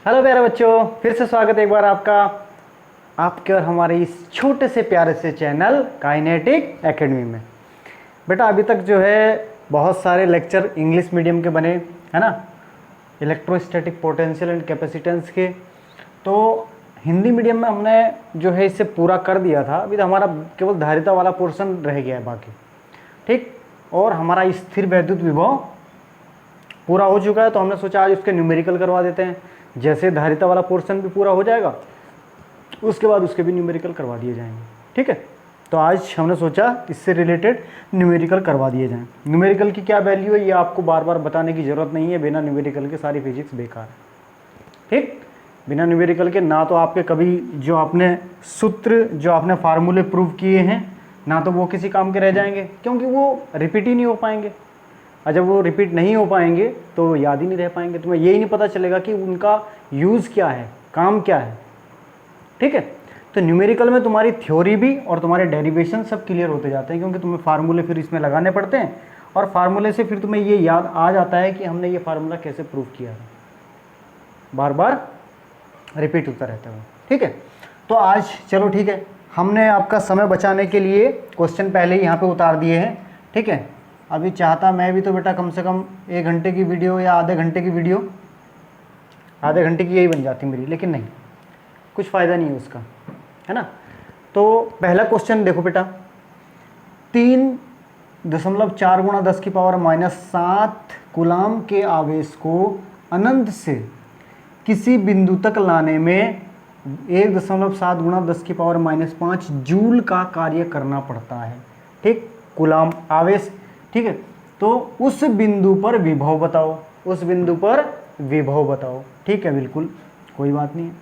Hello प्यारे बच्चों, फिर से स्वागत है एक बार आपके और हमारे इस छोटे से प्यारे से चैनल काइनेटिक एकेडमी में। बेटा अभी तक जो है बहुत सारे लेक्चर इंग्लिश मीडियम के बने है ना, इलेक्ट्रोस्टैटिक पोटेंशियल एंड कैपेसिटेंस के। तो हिंदी मीडियम में हमने जो है इसे पूरा कर दिया था। अभी तो हमारा केवल धारिता वाला पोर्शन रह गया है बाकी, ठीक। और हमारा स्थिर वैद्युत विभव पूरा हो चुका है, तो हमने सोचा आज उसके न्यूमेरिकल करवा देते हैं। जैसे धारिता वाला पोर्शन भी पूरा हो जाएगा, उसके बाद उसके भी न्यूमेरिकल करवा दिए जाएंगे, ठीक है। तो आज हमने सोचा इससे रिलेटेड न्यूमेरिकल करवा दिए जाएं। न्यूमेरिकल की क्या वैल्यू है ये आपको बार बार बताने की ज़रूरत नहीं है। बिना न्यूमेरिकल के सारी फिजिक्स बेकार है, ठीक। बिना न्यूमेरिकल के ना तो आपके कभी जो आपने सूत्र जो आपने फार्मूले प्रूव किए हैं ना तो वो किसी काम के रह जाएंगे, क्योंकि वो रिपीट ही नहीं हो पाएंगे। और जब वो रिपीट नहीं हो पाएंगे तो याद ही नहीं रह पाएंगे, तुम्हें यही नहीं पता चलेगा कि उनका यूज़ क्या है, काम क्या है, ठीक है। तो न्यूमेरिकल में तुम्हारी थ्योरी भी और तुम्हारे डेरिवेशन सब क्लियर होते जाते हैं, क्योंकि तुम्हें फार्मूले फिर इसमें लगाने पड़ते हैं और फार्मूले से फिर तुम्हें ये याद आ जाता है कि हमने ये फार्मूला कैसे प्रूव किया है। बार बार रिपीट होता रहता है, ठीक है। तो आज चलो ठीक है, हमने आपका समय बचाने के लिए क्वेश्चन पहले ही यहाँ पे उतार दिए हैं, ठीक है। अभी चाहता मैं भी तो बेटा कम से कम 1 घंटे की वीडियो या आधे घंटे की वीडियो, आधे घंटे की यही बन जाती मेरी, लेकिन नहीं, कुछ फ़ायदा नहीं है उसका, है ना। तो पहला क्वेश्चन देखो बेटा, 3.4 × 10⁻⁻7 कूलाम के आवेश को अनंत से किसी बिंदु तक लाने में 1.7 × 10⁻⁻5 जूल का कार्य करना पड़ता है, ठीक। कूलाम आवेश, ठीक है। तो उस बिंदु पर विभव बताओ, उस बिंदु पर विभव बताओ, ठीक है, बिल्कुल कोई बात नहीं है।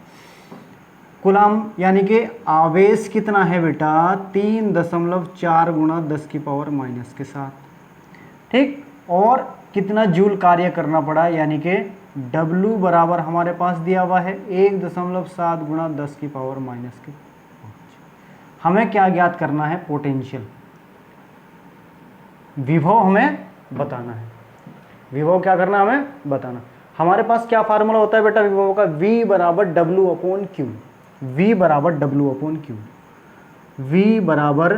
कूलाम यानी कि आवेश कितना है बेटा, 3.4 × 10⁻⁻7, ठीक। और कितना जूल कार्य करना पड़ा, यानी कि W बराबर हमारे पास दिया हुआ है 1.7 × 10⁻⁻5। हमें क्या ज्ञात करना है, पोटेंशियल, विभव हमें बताना है। विभव क्या करना हमें बताना। हमारे पास क्या फार्मूला होता है बेटा विभव का, V बराबर W/Q, V बराबर W/Q, V बराबर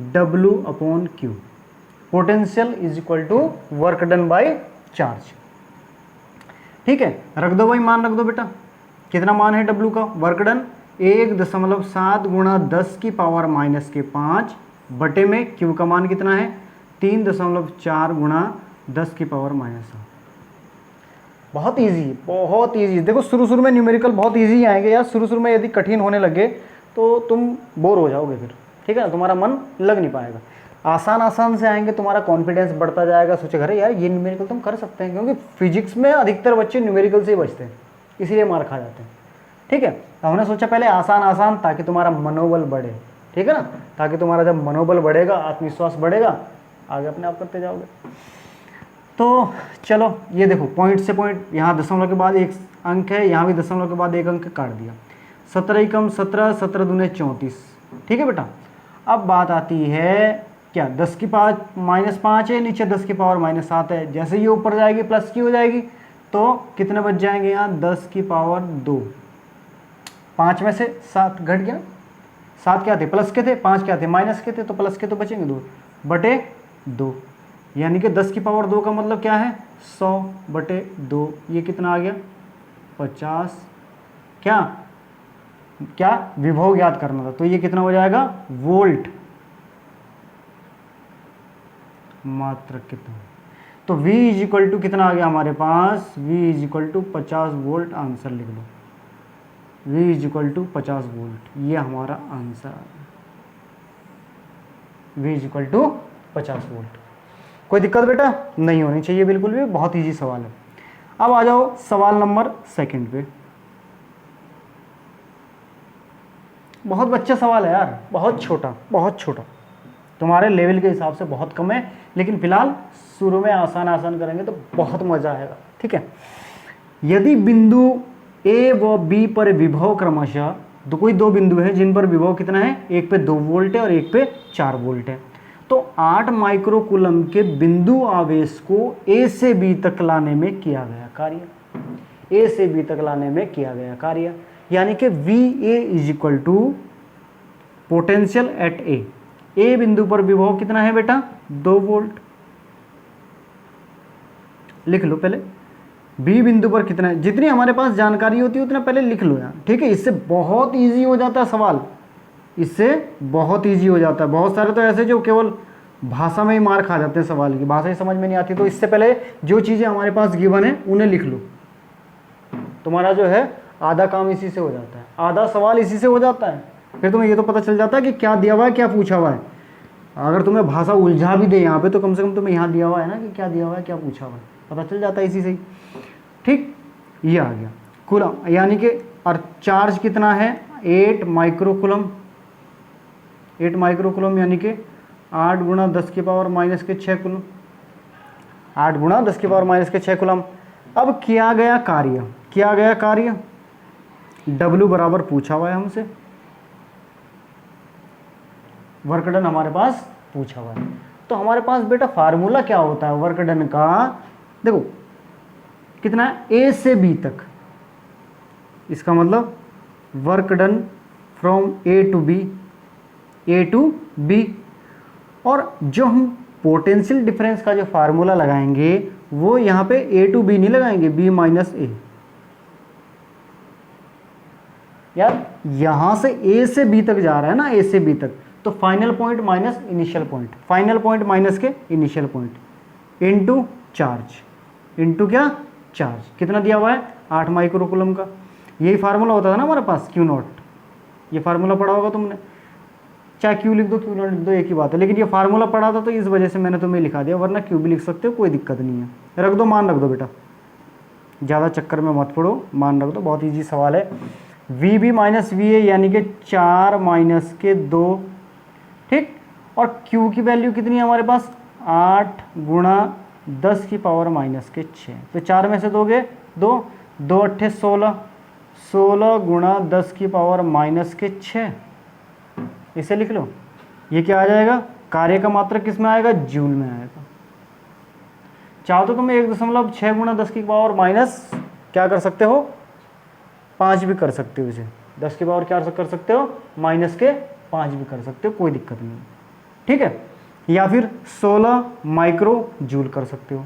W/Q। Potential is equal to work done by charge, ठीक है। रख दो भाई, मान रख दो बेटा, कितना मान है W का, वर्क डन 1.7 × 10⁻⁻5 बटे में Q का मान कितना है 3.4 × 10⁻⁻7। बहुत इजी, बहुत इजी। देखो शुरू में न्यूमेरिकल बहुत इजी आएंगे यार, शुरू में यदि कठिन होने लगे तो तुम बोर हो जाओगे फिर, ठीक है ना, तुम्हारा मन लग नहीं पाएगा। आसान से आएंगे, तुम्हारा कॉन्फिडेंस बढ़ता जाएगा, सोचेगा अरे यार ये न्यूमेरिकल तुम कर सकते हैं, क्योंकि फिजिक्स में अधिकतर बच्चे न्यूमेरिकल से ही बचते हैं, इसीलिए मार खा जाते हैं, ठीक है। तो हमने सोचा पहले आसान ताकि तुम्हारा मनोबल बढ़े, ठीक है ना, ताकि तुम्हारा जब मनोबल बढ़ेगा, आत्मविश्वास बढ़ेगा, आगे अपने आप करते जाओगे। तो चलो ये देखो, पॉइंट से पॉइंट, यहाँ दशमलव के बाद 1 अंक है, यहाँ भी दशमलव के बाद 1 अंक काट दिया। 17 × 17, 17 दूने 34, ठीक है बेटा। अब बात आती है क्या, 10⁻⁻5 है, नीचे 10⁻⁻7 है। जैसे ये ऊपर जाएगी प्लस की हो जाएगी, तो कितने बच जाएंगे यहाँ 10⁻2। 5 में से 7 घट गया, 7 क्या थे प्लस के थे, 5 क्या थे माइनस के थे, तो प्लस के तो बचेंगे 2 बटे 2, यानी कि 10⁻2 का मतलब क्या है 100 बटे 2। ये कितना आ गया 50। क्या विभव ज्ञात करना था, तो ये कितना हो जाएगा वोल्ट मात्रक कितना, तो V इज इक्वल टू कितना आ गया हमारे पास, V is equal to 50 volt. Answer लिख लो, V is equal to 50 volt, ये हमारा आंसर आ गया, V is equal to 50 volt. कोई दिक्कत बेटा नहीं होनी चाहिए, बिल्कुल भी, बहुत इजी सवाल है। अब आ जाओ सवाल नंबर 2 पे। बहुत बच्चा सवाल है यार, बहुत छोटा, तुम्हारे लेवल के हिसाब से बहुत कम है, लेकिन फिलहाल शुरू में आसान करेंगे तो बहुत मजा आएगा, ठीक है। यदि बिंदु A व B पर विभव क्रमशः, तो कोई 2 बिंदु है जिन पर विभव कितना है, एक पे 2 वोल्ट है और एक पे 4 वोल्ट है, तो 8 माइक्रो कूलम के बिंदु आवेश को A से B तक लाने में किया गया कार्य। ए से बी तक लाने में किया गया कार्य, यानी कि V A is equal to potential at A बिंदु पर विभव कितना है बेटा 2 वोल्ट, लिख लो पहले। बी बिंदु पर कितना है, जितनी हमारे पास जानकारी होती है उतना पहले लिख लो यार, ठीक है। इससे बहुत इजी हो जाता है सवाल, इससे बहुत इजी हो जाता है। बहुत सारे तो ऐसे जो केवल भाषा में ही मार खा जाते हैं, सवाल की भाषा ही समझ में नहीं आती, तो इससे पहले जो चीज़ें हमारे पास गिवन है उन्हें लिख लो, तुम्हारा जो है आधा काम इसी से हो जाता है, आधा सवाल इसी से हो जाता है। फिर तुम्हें ये तो पता चल जाता है कि क्या दिया हुआ है क्या पूछा हुआ है। अगर तुम्हें भाषा उलझा भी दे यहाँ पे तो कम से कम तुम्हें यहाँ दिया हुआ है ना कि क्या दिया हुआ है क्या पूछा हुआ है, पता चल जाता है इसी से ही, ठीक। ये आ गया कूलम, यानी कि और चार्ज कितना है 8 माइक्रोकूलम, 8 माइक्रोकूलम यानी कि 8 गुणा 10 की पावर माइनस के 6 कूलम, 8 गुणा 10 की पावर माइनस के 6 कूलम। अब किया गया कार्य W बराबर पूछा हुआ है हमसे, वर्क डन हमारे पास पूछा हुआ है, तो हमारे पास बेटा फार्मूला क्या होता है वर्क डन का, देखो कितना है ए से बी तक, इसका मतलब work done from A to B, और जो हम पोटेंशियल डिफरेंस का जो फार्मूला लगाएंगे वो यहाँ पे ए टू बी नहीं लगाएंगे, बी माइनस ए। यार यहाँ से ए से बी तक जा रहा है ना, ए से बी तक, तो final point minus initial point, final point minus के initial point into charge, into क्या चार्ज, कितना दिया हुआ है 8 माइक्रोकूलम का। यही फार्मूला होता था ना हमारे पास क्यू नॉट, ये फार्मूला पढ़ा होगा तुमने, चाहे क्यू लिख दो क्यू नॉट लिख दो एक ही बात है, लेकिन ये फार्मूला पढ़ा था तो इस वजह से मैंने तुम्हें लिखा दिया, वरना क्यू भी लिख सकते हो कोई दिक्कत नहीं है। रख दो मान रख दो बेटा, ज़्यादा चक्कर में मत पड़ो, मान रख दो, बहुत ईजी सवाल है। V B minus V A यानी कि 4 माइनस के 2, ठीक। और क्यू की वैल्यू कितनी है हमारे पास 8 गुणा 10 की पावर माइनस के 6, तो 4 में से दोगे 2, 2 अट्ठे 16, 16 गुणा 10 की पावर माइनस के 6, इसे लिख लो। ये क्या आ जाएगा, कार्य का मात्रक किस में आएगा जूल में आएगा। चाहो तो तुम 1.6 गुणा 10 की पावर माइनस क्या कर सकते हो 5 भी कर सकते हो, इसे 10 की पावर क्या कर सकते हो माइनस के 5 भी कर सकते हो, कोई दिक्कत नहीं, ठीक है। या फिर 16 माइक्रो जूल कर सकते हो,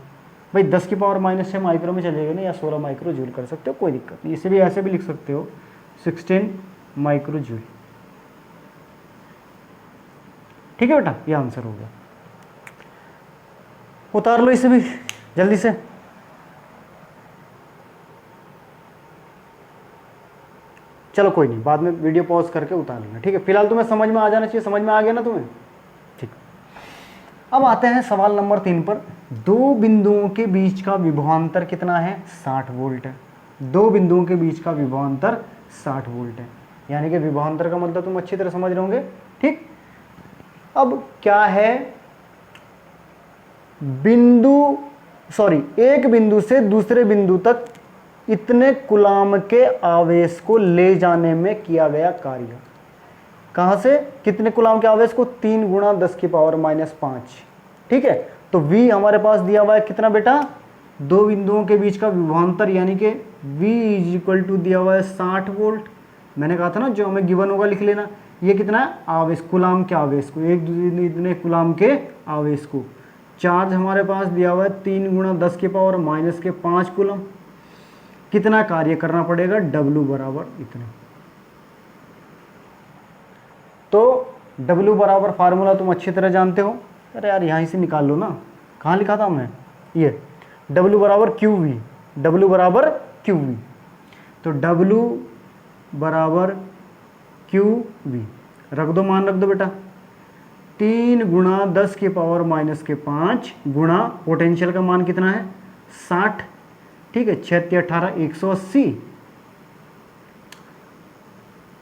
भाई 10 की पावर माइनस 6 माइक्रो में चलेगा ना, या 16 माइक्रो जूल कर सकते हो, कोई दिक्कत नहीं। इसे भी ऐसे भी लिख सकते हो 16 माइक्रो जूल, ठीक है बेटा, ये आंसर हो गया। उतार लो इसे भी जल्दी से। चलो कोई नहीं, बाद में वीडियो पॉज करके उतार लेना, ठीक है। फिलहाल तुम्हें समझ में आ जाना चाहिए, समझ में आ गया ना तुम्हें, ठीक। अब आते हैं सवाल नंबर 3 पर। दो बिंदुओं के बीच का विभवांतर कितना है 60 वोल्ट है। दो बिंदुओं के बीच का विभवांतर 60 वोल्ट है, यानी कि विभवांतर का मतलब तुम अच्छी तरह समझ रहे होंगे, ठीक। अब क्या है, एक बिंदु से दूसरे बिंदु तक इतने कूलाम के आवेश को ले जाने में किया गया कार्य। कहां से कितने कूलाम के आवेश को 3 गुणा 10 की पावर माइनस 5, ठीक है। तो V हमारे पास दिया हुआ है कितना बेटा, दो बिंदुओं के बीच का विभवांतर, यानी कि V इज इक्वल टू दिया हुआ है 60 वोल्ट। मैंने कहा था ना जो हमें गिवन होगा लिख लेना। ये कितना है आवेश, कूलाम के आवेश को, एक दूसरे इतने कूलाम के आवेश को। चार्ज हमारे पास दिया हुआ है 3 गुणा 10 की पावर माइनस के 5 कूलम। कितना कार्य करना पड़ेगा W बराबर इतना। तो W बराबर फार्मूला तुम अच्छी तरह जानते हो, अरे यार यहाँ से निकाल लो ना, कहाँ लिखा था हमने, ये W बराबर QV, W बराबर QV। तो W बराबर QV रख दो, मान रख दो बेटा, 3 गुणा 10 की पावर माइनस के 5 गुणा पोटेंशियल का मान कितना है 60, ठीक है। 6 18 180,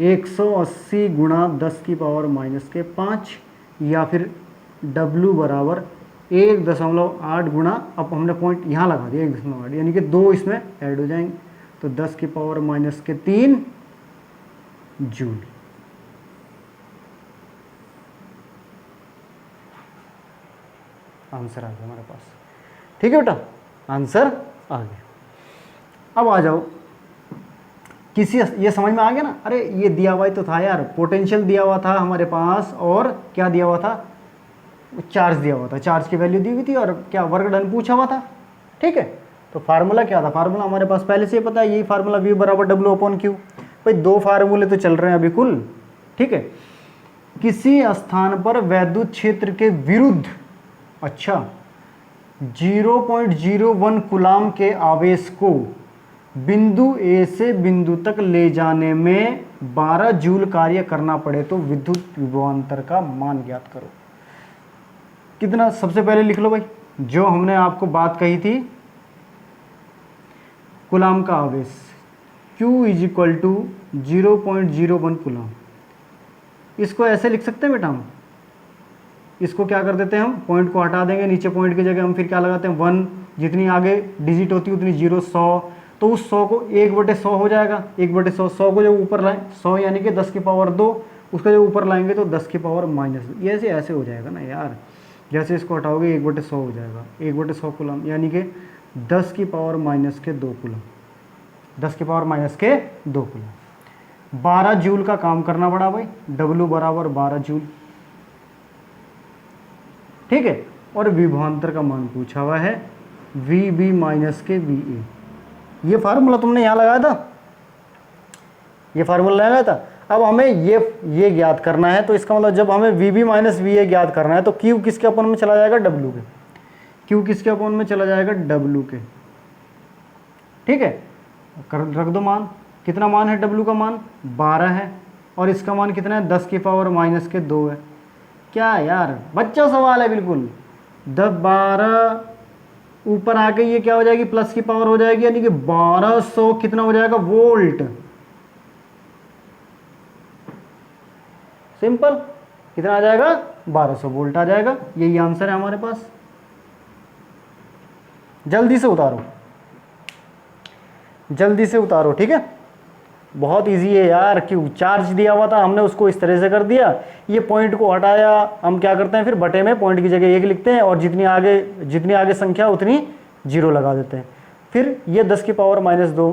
180 गुणा 10 की पावर माइनस के 5, या फिर W बराबर 1.8 गुणा, अब हमने पॉइंट यहाँ लगा दिया 1.8, यानी कि 2 इसमें ऐड हो जाएंगे, तो 10 की पावर माइनस के 3 जूल। आंसर आ गया हमारे पास, ठीक है बेटा, आंसर आ गया। अब आ जाओ किसी, ये समझ में आ गया ना, अरे ये दिया हुआ ही तो था यार, पोटेंशियल दिया हुआ था हमारे पास और क्या दिया हुआ था, चार्ज दिया हुआ था, चार्ज की वैल्यू दी हुई थी और क्या वर्क डन पूछा हुआ था। ठीक है, तो फार्मूला क्या था, फार्मूला हमारे पास पहले से ही पता है, यही फार्मूला V बराबर W अपॉन Q। भाई दो फार्मूले तो चल रहे हैं अभी कुल। ठीक है, किसी स्थान पर वैद्युत क्षेत्र के विरुद्ध, अच्छा 0.01 कूलाम के आवेश को बिंदु A से बिंदु तक ले जाने में 12 जूल कार्य करना पड़े तो विद्युत विभवांतर का मान ज्ञात करो। कितना, सबसे पहले लिख लो भाई, जो हमने आपको बात कही थी, कूलाम का आवेश Q is equal to 0.01 coulomb. इसको ऐसे लिख सकते हैं बेटा हम, इसको क्या कर देते हैं हम, पॉइंट को हटा देंगे, नीचे पॉइंट की जगह हम फिर क्या लगाते हैं 1, जितनी आगे डिजिट होती है उतनी 0, 100, तो उस 100 को 1/100 हो जाएगा, 1/100, 100 को जब ऊपर लाएं, 100 यानी कि 10 की पावर 2, उसका जब ऊपर लाएंगे तो 10 की पावर -2, ये ऐसे हो जाएगा ना यार, जैसे इसको हटाओगे 1/100 हो जाएगा, 1/100 कूलम यानी कि 10 की पावर -2 कूलम, 10 की पावर -2 कूलम। 12 जूल का काम करना पड़ा भाई, W बराबर 12 जूल। ठीक है, और विभवांतर का मान पूछा हुआ है VB माइनस के VA। ये फार्मूला तुमने यहाँ लगाया था, ये फार्मूला लगाया था। अब हमें ये ज्ञात करना है, तो इसका मतलब जब हमें VB माइनस VA ज्ञात करना है तो Q किसके अपॉन में चला जाएगा, W के। Q किसके अपॉन में चला जाएगा, W के। ठीक है, रख दो मान, कितना मान है W का मान 12 है, और इसका मान कितना है 10 की पावर -2 है। क्या यार बच्चा सवाल है बिल्कुल, 12 ऊपर आके ये क्या हो जाएगी, प्लस की पावर हो जाएगी, यानी कि 1200 कितना हो जाएगा, वोल्ट। सिंपल, कितना आ जाएगा, 1200 वोल्ट आ जाएगा। यही आंसर है हमारे पास। जल्दी से उतारो, जल्दी से उतारो। ठीक है, बहुत इजी है यार, क्यों, चार्ज दिया हुआ था, हमने उसको इस तरह से कर दिया, ये पॉइंट को हटाया, हम क्या करते हैं फिर बटे में पॉइंट की जगह 1 लिखते हैं और जितनी आगे संख्या उतनी 0 लगा देते हैं। फिर ये 10 की पावर -2,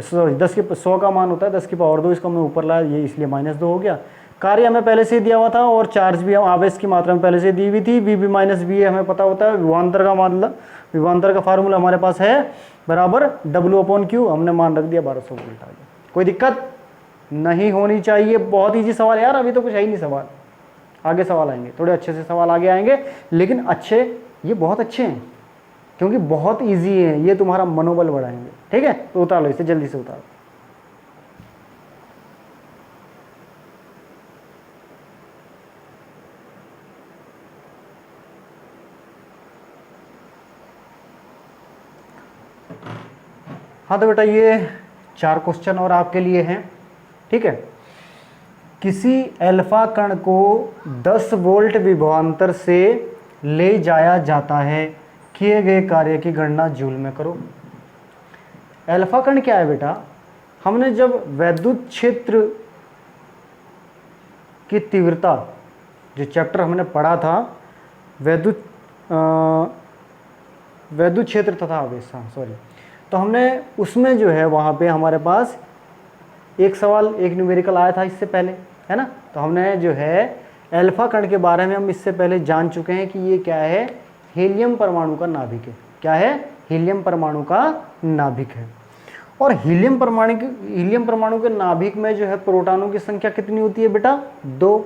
सॉरी 100 का मान होता है 10 की पावर 2, इसको हमने ऊपर लाया, ये इसलिए -2 हो गया। कार्य हमें पहले से ही दिया हुआ था और चार्ज भी हम आवेश की मात्रा में पहले से दी हुई थी, VB माइनस VA हमें पता होता है। विभवांतर का मतलब, विभवांतर का फार्मूला हमारे पास है बराबर W अपॉन Q, हमने मान रख दिया 1200 वोल्ट आ गया। कोई दिक्कत नहीं होनी चाहिए, बहुत ईजी सवाल यार, अभी तो कुछ है ही नहीं सवाल, आगे सवाल आएंगे, थोड़े अच्छे से सवाल आगे आएंगे, लेकिन अच्छे, ये बहुत अच्छे हैं क्योंकि बहुत ईजी है, ये तुम्हारा मनोबल बढ़ाएंगे। ठीक है, तो उतार लो इसे, जल्दी से उतारो। हाँ तो बेटा ये 4 क्वेश्चन और आपके लिए हैं। ठीक है, किसी अल्फा कण को 10 वोल्ट विभवांतर से ले जाया जाता है, किए गए कार्य की गणना जूल में करो। अल्फा कण क्या है बेटा, हमने जब वैद्युत क्षेत्र की तीव्रता, जो चैप्टर हमने पढ़ा था वैद्युत क्षेत्र तथा आवेश, हाँ सॉरी, तो हमने उसमें जो है वहाँ पे हमारे पास एक सवाल, एक न्यूमेरिकल आया था इससे पहले, है ना। तो हमने जो है अल्फा कण के बारे में हम इससे पहले जान चुके हैं कि ये क्या है, हीलियम परमाणु का नाभिक है। क्या है, हीलियम परमाणु का नाभिक है। और हीलियम परमाणु के नाभिक में जो है प्रोटॉनों की संख्या कितनी होती है बेटा, 2।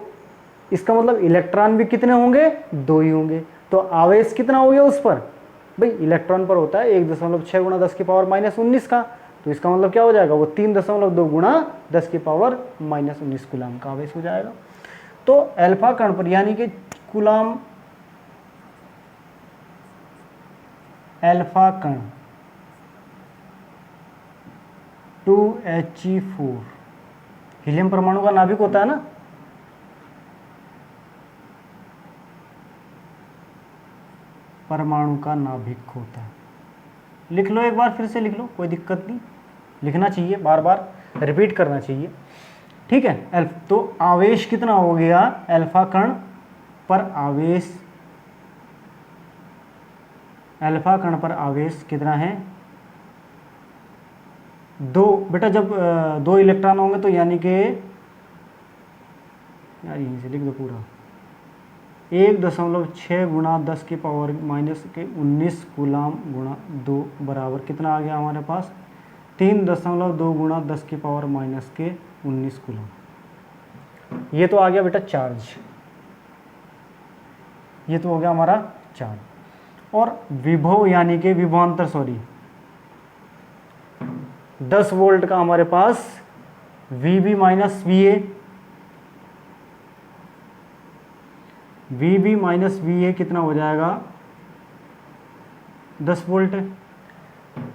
इसका मतलब इलेक्ट्रॉन भी कितने होंगे, 2 ही होंगे। तो आवेश कितना हो गया उस पर, भाई इलेक्ट्रॉन पर होता है 1.6 गुणा 10 की पावर -19 का, तो इसका मतलब क्या हो जाएगा, वो 3.2 गुणा 10 की पावर -19 कूलाम का आवेश हो जाएगा। तो अल्फा कण पर यानी कि कूलाम अल्फा कण 2He4 हीलियम परमाणु का नाभिक होता है ना, परमाणु का नाभिक होता है। लिख लो एक बार, फिर से लिख लो, कोई दिक्कत नहीं, लिखना चाहिए, बार बार रिपीट करना चाहिए। ठीक है, तो आवेश कितना हो गया, अल्फा कण पर आवेश, अल्फा कण पर आवेश कितना है दो बेटा जब दो इलेक्ट्रॉन होंगे तो यानी कि यार यहीं से लिख दो पूरा 1.6 गुणा 10 की पावर माइनस के 19 कूलाम गुणा 2 बराबर कितना आ गया हमारे पास 3.2 गुणा 10 की पावर माइनस के 19 कूलाम। ये तो आ गया बेटा चार्ज, ये तो हो गया हमारा चार्ज। और विभव यानी कि विभवांतर 10 वोल्ट का हमारे पास VB minus VA, VB minus VA कितना हो जाएगा 10 वोल्ट है।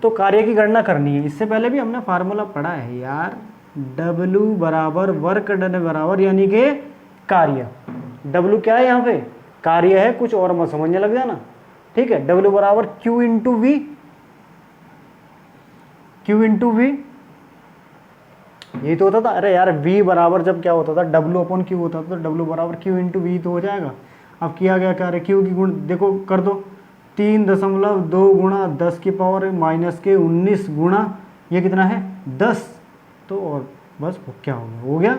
तो कार्य की गणना करनी है। इससे पहले भी हमने फार्मूला पढ़ा है यार, W बराबर वर्क डन बराबर यानी कि कार्य। W क्या है यहाँ पे, कार्य है, कुछ और मत समझने लग जाना, ठीक है। W बराबर Q into V, Q into V, यही तो होता था। अरे यार V बराबर जब क्या होता था W अपॉन Q होता था, तो W बराबर Q इंटू वी तो हो जाएगा। अब किया गया कार्य Q की गुण देखो कर दो, 3.2 गुणा 10 की पावर माइनस के 19 गुणा ये कितना है 10, तो और बस क्या हो गया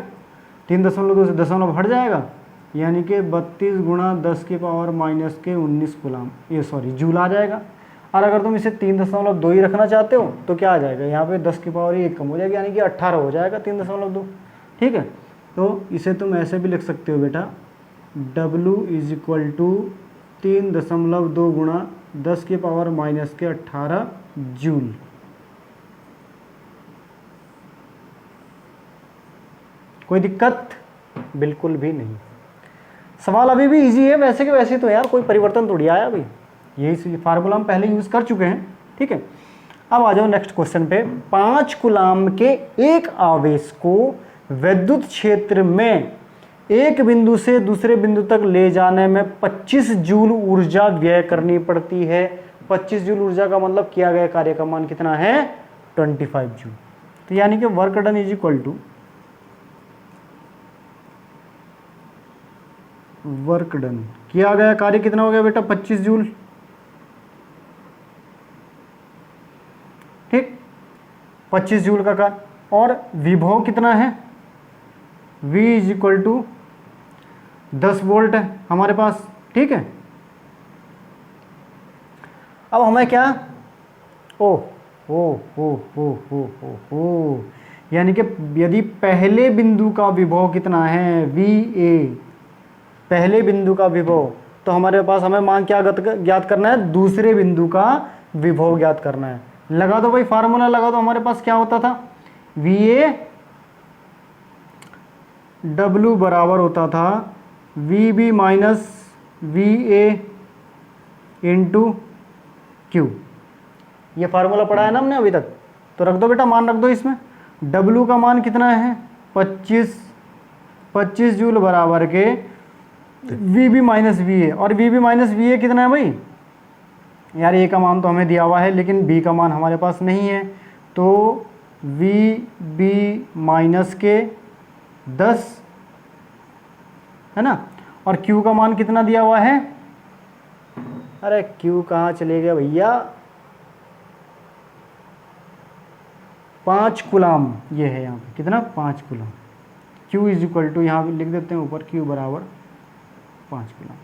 3.2 से दशमलव हट जाएगा, यानी कि 32 गुणा 10 की पावर माइनस के 19 कूलाम, ये सॉरी जूल आ जाएगा। और अगर तुम इसे 3.2 ही रखना चाहते हो तो क्या आ जाएगा, यहाँ पे 10 की पावर ही एक कम हो जाएगी, यानी कि 18 हो जाएगा 3.2, ठीक है। तो इसे तुम ऐसे भी लिख सकते हो बेटा, W इज इक्वल टू 3.2 गुणा 10 की पावर माइनस के 18 जूल। कोई दिक्कत बिल्कुल भी नहीं। सवाल अभी भी इजी है वैसे के वैसे, तो यार कोई परिवर्तन थोड़ी आया अभी, यही फार्मूला हम पहले यूज कर चुके हैं, ठीक है। अब आ जाओ नेक्स्ट क्वेश्चन पे। 5 कूलाम के एक आवेश को विद्युत क्षेत्र में एक बिंदु से दूसरे बिंदु तक ले जाने में 25 जूल ऊर्जा व्यय करनी पड़ती है। 25 जूल ऊर्जा का मतलब किया गया कार्य का मान कितना है 25 जूल। तो यानी कि work done is equal to work done, किया गया कार्य कितना हो गया बेटा 25 जूल, ठीक 25 जूल का कार्य। और विभव कितना है, V is equal to 10 volt है हमारे पास, ठीक है। अब हमें क्या ओ यानी कि यदि पहले बिंदु का विभव कितना है VA, पहले बिंदु का विभव, तो हमारे पास हमें मान क्या ज्ञात करना है, दूसरे बिंदु का विभव ज्ञात करना है। लगा दो भाई फार्मूला लगा दो, हमारे पास क्या होता था VA W बराबर होता था VB minus VA into Q। ये फार्मूला पढ़ा है ना हमने अभी तक, तो रख दो बेटा, मान रख दो इसमें। W का मान कितना है 25 जूल बराबर के VB माइनस VA, और VB माइनस VA कितना है भाई यार, A का मान तो हमें दिया हुआ है लेकिन B का मान हमारे पास नहीं है, तो VB माइनस के 10 है ना, और Q का मान कितना दिया हुआ है, अरे Q कहाँ चले गया भैया, 5 कूलाम ये है यहाँ पे, कितना 5 coulomb. Q is equal to यहाँ पे लिख देते हैं ऊपर, Q बराबर 5 कूलाम।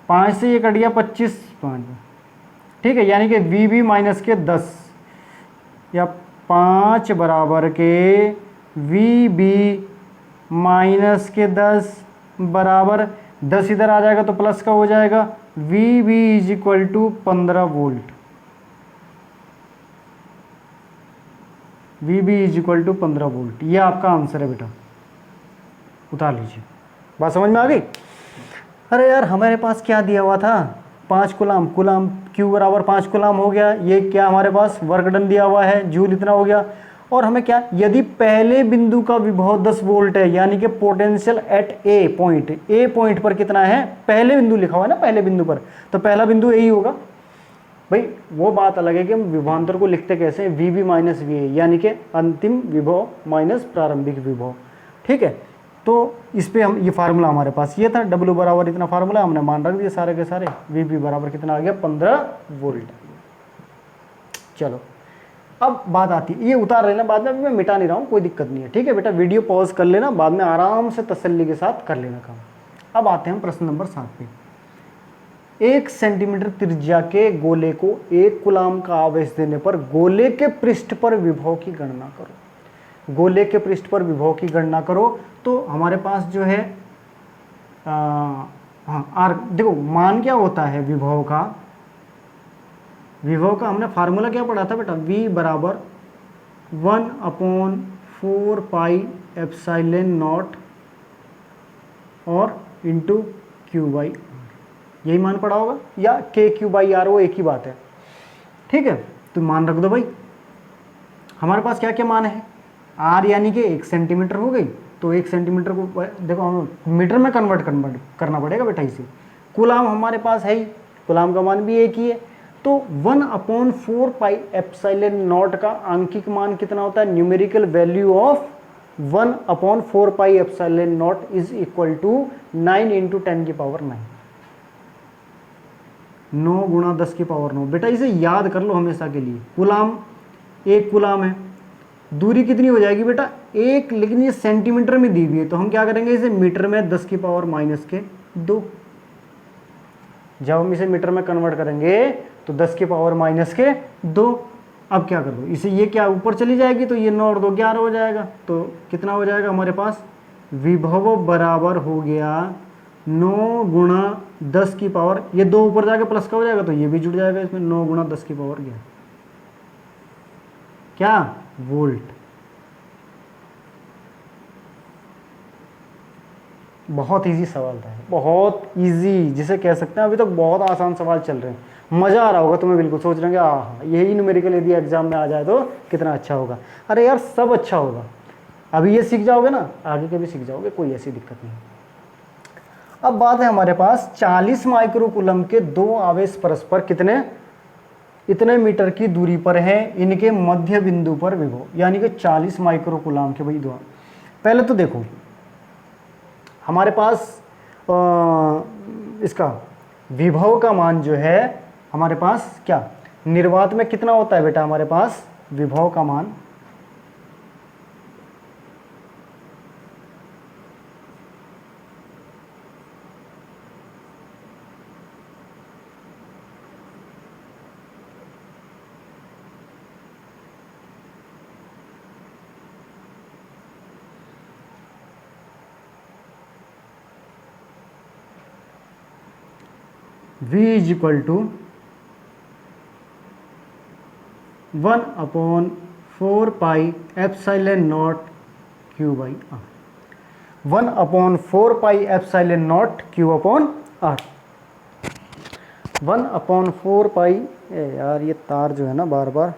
5 से ये कट गया 25, 5, ठीक है, यानी कि VB माइनस के 10 या 5 बराबर के VB माइनस के 10 बराबर 10 इधर आ जाएगा तो प्लस का हो जाएगा, VB is equal to 15 volt. VB is equal to 15 volt, ये आपका आंसर है बेटा, उतार लीजिए। बात समझ में आ गई। अरे यार हमारे पास क्या दिया हुआ था 5 कूलाम, Q बराबर 5 कूलाम हो गया, ये क्या हमारे पास वर्क डन दिया हुआ है जूल इतना हो गया। और हमें क्या, यदि पहले बिंदु का विभव 10 वोल्ट है, यानी कि पोटेंशियल एट ए पॉइंट पर कितना है, पहले बिंदु लिखा हुआ है ना, पहले बिंदु पर, तो पहला बिंदु यही होगा भाई। वो बात अलग है कि हम विभवांतर को लिखते कैसे हैं, VB माइनस VA, यानी कि अंतिम विभव माइनस प्रारंभिक विभव, ठीक है। तो इस पे हम ये फार्मूला हमारे पास ये था, W बराबर इतना फार्मूला हमने मान रख दिए सारे के सारे, VB बराबर कितना आ गया 15 वोल्ट। चलो अब बात आती है, ये उतार लेना बाद में, अभी मैं मिटा नहीं रहा हूँ, कोई दिक्कत नहीं है, ठीक है बेटा। वीडियो पॉज कर लेना, बाद में आराम से तसल्ली के साथ कर लेना काम। अब आते हैं प्रश्न नंबर 7 पे। 1 सेंटीमीटर त्रिज्या के गोले को 1 कूलाम का आवेश देने पर गोले के पृष्ठ पर विभव की गणना करो। गोले के पृष्ठ पर विभव की गणना करो। तो हमारे पास जो है हाँ आर, देखो मान क्या होता है विभव का। विभव का हमने फार्मूला क्या पढ़ा था बेटा, V बराबर 1/4 पाई एप्सिलॉन नॉट और इंटू क्यू बाई, यही मान पड़ा होगा, या के क्यू बाई आर, वो एक ही बात है, ठीक है। तो मान रख दो भाई। हमारे पास क्या क्या मान है, आर यानी कि 1 सेंटीमीटर हो गई, तो 1 सेंटीमीटर को देखो हम मीटर में कन्वर्ट करना पड़ेगा बेटा इसे। कूलाम हमारे पास है ही, कूलाम का मान भी एक ही है। तो 1/4 पाई एप्सिलॉन नॉट का आंकिक मान कितना होता है, numerical value of 1/4 pi epsilon naught is equal to 9 × 10⁹ 9 × 10⁹ बेटा इसे याद कर लो हमेशा के लिए। कूलाम, 1 कूलाम है, दूरी कितनी हो जाएगी बेटा 1, लेकिन ये सेंटीमीटर में दी हुई है, तो हम क्या करेंगे इसे मीटर में 10⁻²। जब हम इसे मीटर में कन्वर्ट करेंगे तो 10⁻²। अब क्या कर दो इसे, ये क्या ऊपर चली जाएगी, तो ये 9 और 2 11 हो जाएगा। तो कितना हो जाएगा हमारे पास, विभव बराबर हो गया 9 × 10⁻, ये 2 ऊपर जाके प्लस का हो जाएगा, तो ये भी जुड़ जाएगा इसमें, 9 × 10⁻11 क्या, वोल्ट। बहुत इजी सवाल था, बहुत इजी जिसे कह सकते हैं। अभी तक बहुत आसान सवाल चल रहे हैं, मज़ा आ रहा होगा तुम्हें, बिल्कुल सोच रहे हैं हाँ यही न्यूमेरिकल यदि एग्जाम में आ जाए तो कितना अच्छा होगा। अरे यार सब अच्छा होगा, अभी ये सीख जाओगे ना, आगे के भी सीख जाओगे, कोई ऐसी दिक्कत नहीं। अब बात है हमारे पास 40 माइक्रोकूलम के 2 आवेश परस्पर कितने, इतने मीटर की दूरी पर हैं, इनके मध्य बिंदु पर विभव, यानी कि 40 माइक्रोकूलम के भाई 2। पहले तो देखो हमारे पास इसका विभव का मान जो है हमारे पास क्या, निर्वात में कितना होता है बेटा हमारे पास विभव का मान, V is equal to 1/4 pi epsilon naught Q by R, 1/4 pi epsilon naught Q upon R. 1/4 pi, यार ये तार जो है ना बार बार,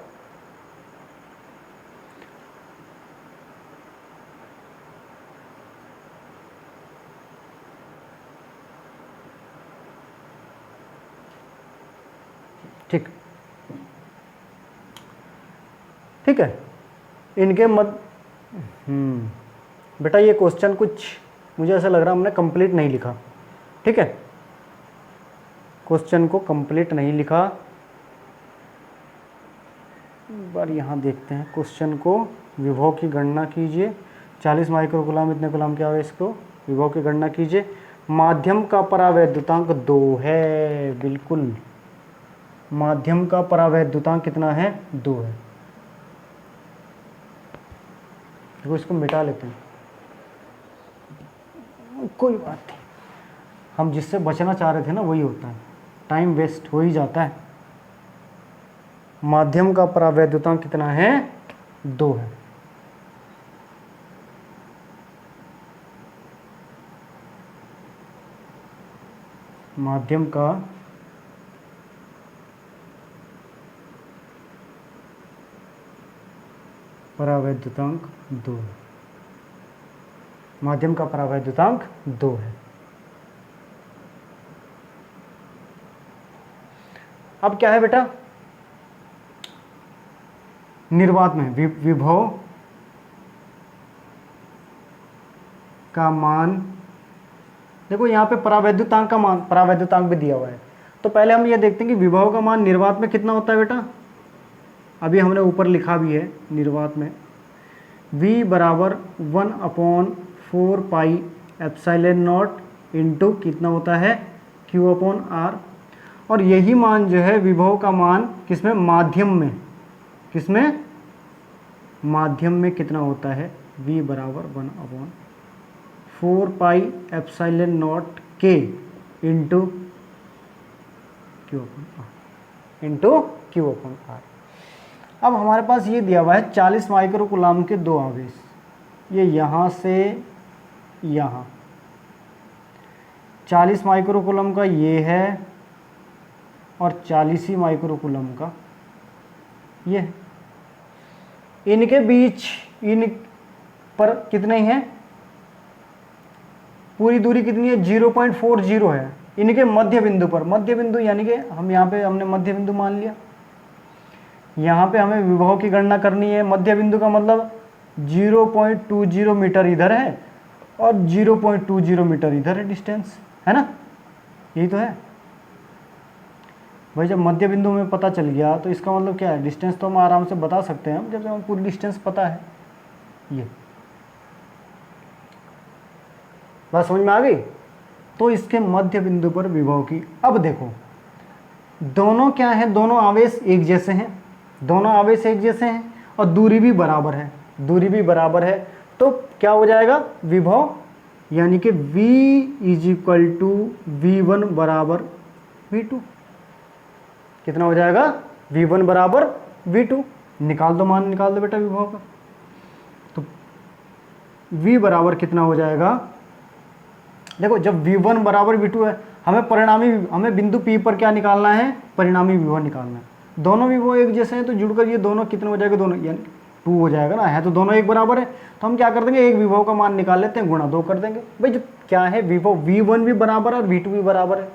ठीक है, इनके बेटा ये क्वेश्चन कुछ मुझे ऐसा लग रहा है हमने कंप्लीट नहीं लिखा, ठीक है, क्वेश्चन को कंप्लीट नहीं लिखा। एक बार यहाँ देखते हैं क्वेश्चन को, विभव की गणना कीजिए, 40 माइक्रोकूलम इतने कूलम के आवेश को, विभव की गणना कीजिए। माध्यम का परावैद्युतांक 2 है, बिल्कुल माध्यम का परावैद्युतांक कितना है, 2 है। देखो इसको मिटा लेते हैं, कोई बात नहीं, हम जिससे बचना चाह रहे थे ना वही होता है, टाइम वेस्ट हो ही जाता है। माध्यम का परावैद्युतांक कितना है, 2 है। माध्यम का परावैद्युतांक 2 है, माध्यम का परावैद्युतांक 2 है। अब क्या है बेटा, निर्वात में विभव का मान, देखो यहाँ पे परावैद्युतांक का मान, परावैद्युतांक भी दिया हुआ है, तो पहले हम ये देखते हैं कि विभव का मान निर्वात में कितना होता है बेटा, अभी हमने ऊपर लिखा भी है निर्वात में, v बराबर 1/4 पाई एप्सिलॉन नॉट इंटू कितना होता है q अपॉन r। और यही मान जो है विभव का मान किसमें, माध्यम में, किसमें, माध्यम में कितना होता है, v बराबर 1/4 pi epsilon naught k into Q upon R. अब हमारे पास ये दिया हुआ है 40 माइक्रोकूलम के दो आवेश, ये यहाँ से यहाँ 40 माइक्रोकूलम का ये है और 40 ही माइक्रोकूलम का ये है। इनके बीच इन पर कितने हैं, पूरी दूरी कितनी है 0.40 है। इनके मध्य बिंदु पर, मध्य बिंदु यानी कि हम यहाँ पे हमने मध्य बिंदु मान लिया, यहाँ पे हमें विभव की गणना करनी है। मध्य बिंदु का मतलब 0.20 मीटर इधर है और 0.20 मीटर इधर है, डिस्टेंस है ना, यही तो है भाई। जब मध्य बिंदु में पता चल गया तो इसका मतलब क्या है, डिस्टेंस तो हम आराम से बता सकते हैं जब हमें पूरी डिस्टेंस पता है। ये बात समझ में आ गई। तो इसके मध्य बिंदु पर विभव की, अब देखो दोनों क्या है, दोनों आवेश एक जैसे हैं, दोनों आवेश एक जैसे हैं और दूरी भी बराबर है, दूरी भी बराबर है। तो क्या हो जाएगा विभव, यानी कि V = V1 बराबर V2। कितना हो जाएगा, V1 बराबर V2। निकाल दो, मान निकाल दो बेटा विभव का। तो V बराबर कितना हो जाएगा, देखो जब V1 बराबर V2 है, हमें परिणामी, हमें बिंदु P पर क्या निकालना है, परिणामी विभव निकालना है। दोनों विभव एक जैसे हैं तो जुड़कर ये दोनों कितने हो जाएगा, दोनों यानी 2 हो जाएगा ना, है तो दोनों एक बराबर है। तो हम क्या कर देंगे, एक विभव का मान निकाल लेते हैं, गुणा 2 कर देंगे। भाई जब क्या है विभव V1 भी बराबर है और V2 भी बराबर है,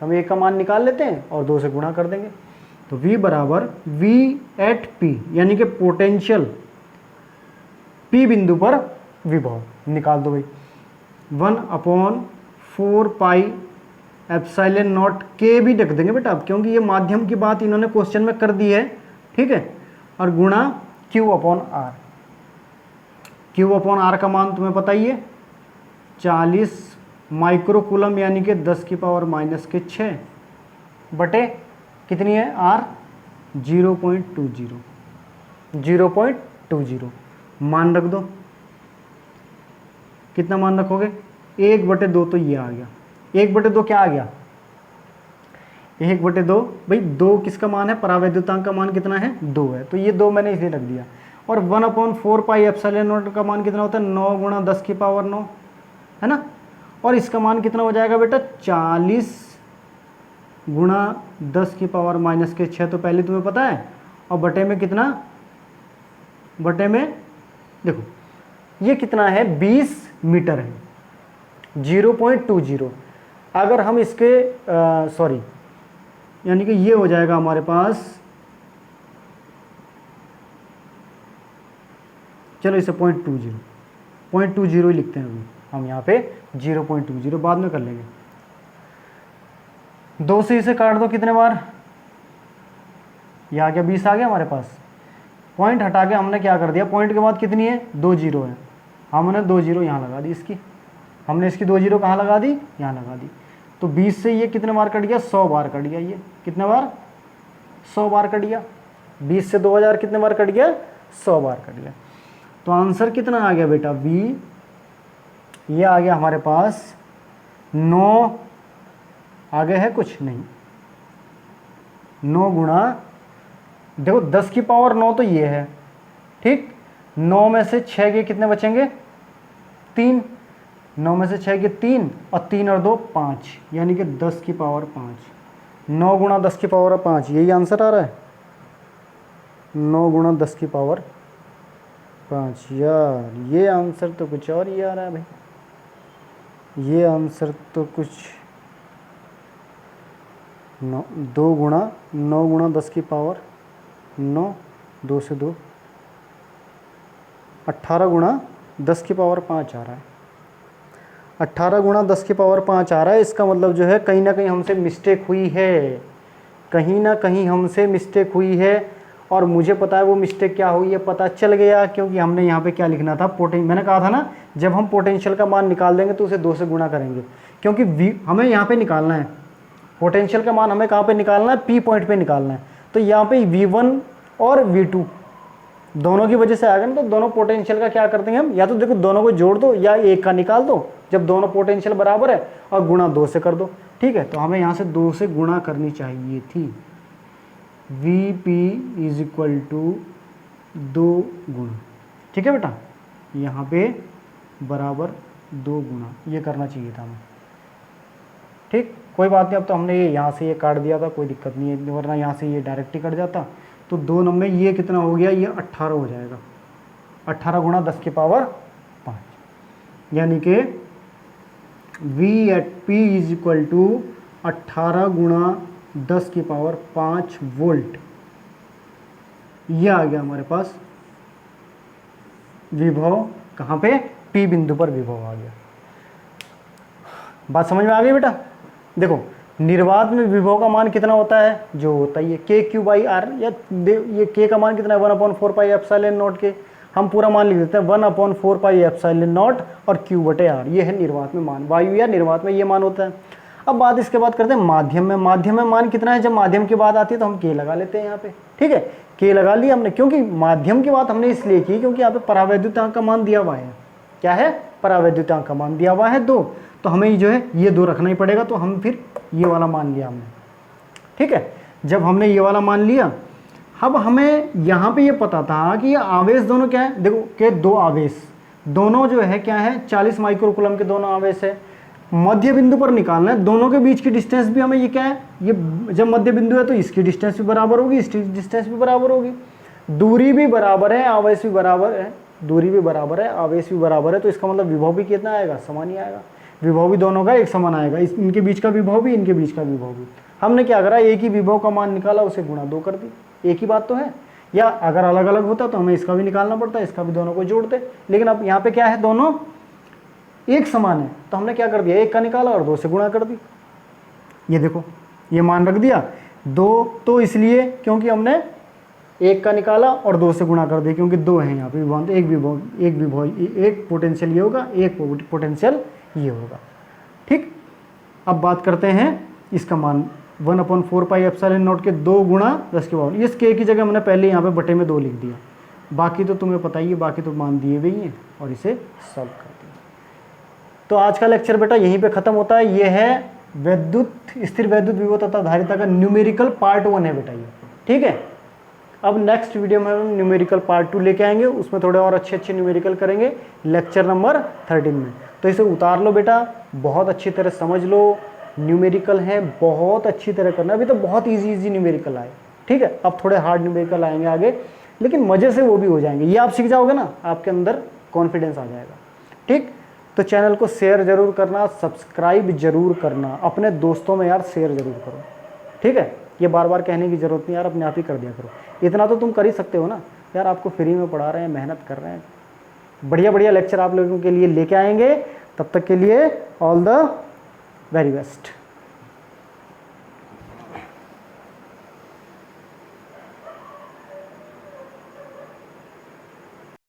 हम एक का मान निकाल लेते हैं और 2 से गुणा कर देंगे। तो V बराबर V एट P यानी कि पोटेंशियल P बिंदु पर विभव निकाल दो भाई। 1/4 पाई एप्सिलॉन नॉट के भी रख देंगे बेटा अब, क्योंकि ये माध्यम की बात इन्होंने क्वेश्चन में कर दी है, ठीक है। और गुणा Q upon R। Q upon R का मान तुम्हें पता ही है 40 माइक्रोकूलम यानी कि 10⁻⁻6 बटे कितनी है R 0.20 मान रख दो। कितना मान रखोगे, 1/2 तो ये आ गया, 1/2 क्या आ गया 1/2। भाई 2 किसका मान है, परावैद्युतांक का मान कितना है 2 है, तो ये 2 मैंने इसलिए रख दिया। और 1/4 पाई एप्सिलॉन नॉट का मान कितना होता है 9 × 10⁻9 है ना। और इसका मान कितना हो जाएगा बेटा 40 × 10⁻⁻6 तो पहले तुम्हें पता है, और बटे में कितना, बटे में देखो ये कितना है 20 मीटर है 0.20। अगर हम इसके सॉरी यानी कि ये हो जाएगा हमारे पास, चलो इसे 0.20 ही लिखते हैं अभी हम यहाँ पे 0.20 बाद में कर लेंगे। 2 से इसे काट दो, कितने बार ये आ गया 20 आ गया हमारे पास। पॉइंट हटा के हमने क्या कर दिया, पॉइंट के बाद कितनी है 2 0 है, हमने 2 0 यहाँ लगा दी इसकी, हमने इसकी 2 0 कहाँ लगा दी, यहाँ लगा दी। तो 20 से ये कितने बार कट गया 100 बार कट गया, ये कितने बार 100 बार कट गया। 20 से 2000 कितने बार कट गया 100 बार कट गया। तो आंसर कितना आ गया बेटा V, ये आ गया हमारे पास 9, आगे है कुछ नहीं, 9 गुणा देखो 10⁻9 तो ये है, ठीक। 9 में से 6 के कितने बचेंगे 3, 9 में से 6 के 3 और 3 और 2 5 यानी कि 10⁻5। 9 × 10⁻5 यही आंसर आ रहा है, 9 × 10⁻5। यार ये आंसर तो कुछ और ही आ रहा है भाई, ये आंसर तो कुछ 9 × 10⁻9 2 से 2 18 × 10⁻5 आ रहा है, 18 × 10⁻5 आ रहा है। इसका मतलब जो है कहीं ना कहीं हमसे मिस्टेक हुई है, कहीं ना कहीं हमसे मिस्टेक हुई है। और मुझे पता है वो मिस्टेक क्या हुई है, पता चल गया, क्योंकि हमने यहाँ पे क्या लिखना था, मैंने कहा था ना जब हम पोटेंशियल का मान निकाल देंगे तो उसे 2 से गुणा करेंगे, क्योंकि हमें यहाँ पे निकालना है पोटेंशियल का मान, हमें कहाँ पे निकालना है, पी पॉइंट पे निकालना है। तो यहाँ पे V1 और V2 दोनों की वजह से आ गए ना, तो दोनों पोटेंशियल का क्या कर देंगे हम, या तो देखो दोनों को जोड़ दो या एक का निकाल दो, जब दोनों पोटेंशियल बराबर है, और गुणा 2 से कर दो। ठीक है, तो हमें यहाँ से 2 से गुणा करनी चाहिए थी। Vp इज इक्वल टू 2 गुणा, ठीक है बेटा, यहाँ पे बराबर 2 गुणा, ये करना चाहिए था हमें। ठीक, कोई बात नहीं, अब तो हमने ये यहाँ से ये काट दिया था, कोई दिक्कत नहीं है, वरना यहाँ से ये डायरेक्ट ही कट जाता। तो 2 नंबर ये कितना हो गया, ये 18 हो जाएगा, 18 गुणा 10 की पावर 5, यानी कि V at P is equal to 18 गुणा 10 की पावर 5 वोल्ट। ये आ गया हमारे पास विभव, कहाँ पे, P बिंदु पर विभव आ गया। बात समझ में आ गई बेटा। देखो निर्वात में विभव का मान कितना होता है, जो होता है ये KQ/R, या ये K का मान कितना है 1/4 पाई एप्सिलॉन नॉट के, हम पूरा मान लिख देते हैं 1/4 पाई एप्सिलॉन नॉट और Q/R, ये है निर्वात में मान, वायु या निर्वात में ये मान होता है। अब बात इसके बाद करते हैं माध्यम में। माध्यम में मान कितना है, जब माध्यम की बात आती है तो हम K लगा लेते हैं यहाँ पे। ठीक है, K लगा लिया हमने, क्योंकि माध्यम की बात हमने इसलिए की क्योंकि यहाँ पे परावैद्युतांक का मान दिया हुआ है। क्या है, परावैद्युतांक का मान दिया हुआ है 2, तो हमें जो है ये 2 रखना ही पड़ेगा, तो हम फिर ये वाला मान लिया हमने। ठीक है, जब हमने ये वाला मान लिया, अब हमें यहाँ पे ये पता था कि ये आवेश दोनों क्या है, देखो के 2 आवेश दोनों जो है क्या है 40 माइक्रोकूलम के दोनों आवेश है। मध्य बिंदु पर निकालना है, दोनों के बीच की डिस्टेंस भी हमें ये क्या है, ये जब मध्य बिंदु है तो इसकी डिस्टेंस भी बराबर होगी, इसकी डिस्टेंस भी बराबर होगी, दूरी भी बराबर है, आवेश भी बराबर है, दूरी भी बराबर है, आवेश भी बराबर है, तो इसका मतलब विभव भी कितना आएगा, समान ही आएगा। विभव भी दोनों का एक समान आएगा, इनके बीच का विभव भी, इनके बीच का विभव भी। हमने क्या करा, एक ही विभव का मान निकाला, उसे गुणा 2 कर दी, एक ही बात तो है। या अगर अलग अलग होता तो हमें इसका भी निकालना पड़ता, इसका भी, दोनों को जोड़ते, लेकिन अब यहाँ पे क्या है, दोनों एक समान है, तो हमने क्या कर दिया, एक का निकाला और 2 से गुणा कर दी। ये देखो ये मान रख दिया 2, तो इसलिए क्योंकि हमने एक का निकाला और 2 से गुणा कर दिया, क्योंकि 2 है यहाँ पे विभव, एक पोटेंशियल ये होगा, एक पोटेंशियल ये होगा। ठीक, अब बात करते हैं इसका मान 1/4 पाई एप्सिलॉन नॉट के 2 गुणा 10 की पावर, इस K की जगह हमने पहले यहाँ पे बटे में 2 लिख दिया, बाकी तो तुम्हें पता ही है, बाकी तो मान दिए हुए ही हैं, और इसे सॉल्व कर दिया। तो आज का लेक्चर बेटा यहीं पे खत्म होता है। ये है विद्युत, स्थिर वैद्युत विभव तथा धारिता का न्यूमेरिकल पार्ट 1 है बेटा ये। ठीक है, अब नेक्स्ट वीडियो में हम न्यूमेरिकल पार्ट 2 लेके आएंगे, उसमें थोड़े और अच्छे न्यूमेरिकल करेंगे लेक्चर नंबर 13 में। तो इसे उतार लो बेटा, बहुत अच्छी तरह समझ लो, न्यूमेरिकल है, बहुत अच्छी तरह करना। अभी तो बहुत इजी न्यूमेरिकल आए, ठीक है, अब थोड़े हार्ड न्यूमेरिकल आएंगे आगे, लेकिन मज़े से वो भी हो जाएंगे। ये आप सीख जाओगे ना, आपके अंदर कॉन्फिडेंस आ जाएगा। ठीक, तो चैनल को शेयर जरूर करना, सब्सक्राइब जरूर करना, अपने दोस्तों में यार शेयर जरूर करो। ठीक है, ये बार बार कहने की ज़रूरत नहीं यार, अपने आप ही कर दिया करो। इतना तो तुम कर ही सकते हो ना यार, आपको फ्री में पढ़ा रहे हैं, मेहनत कर रहे हैं, बढ़िया बढ़िया लेक्चर आप लोगों के लिए लेके आएंगे। तब तक के लिए ऑल द वेरी बेस्ट।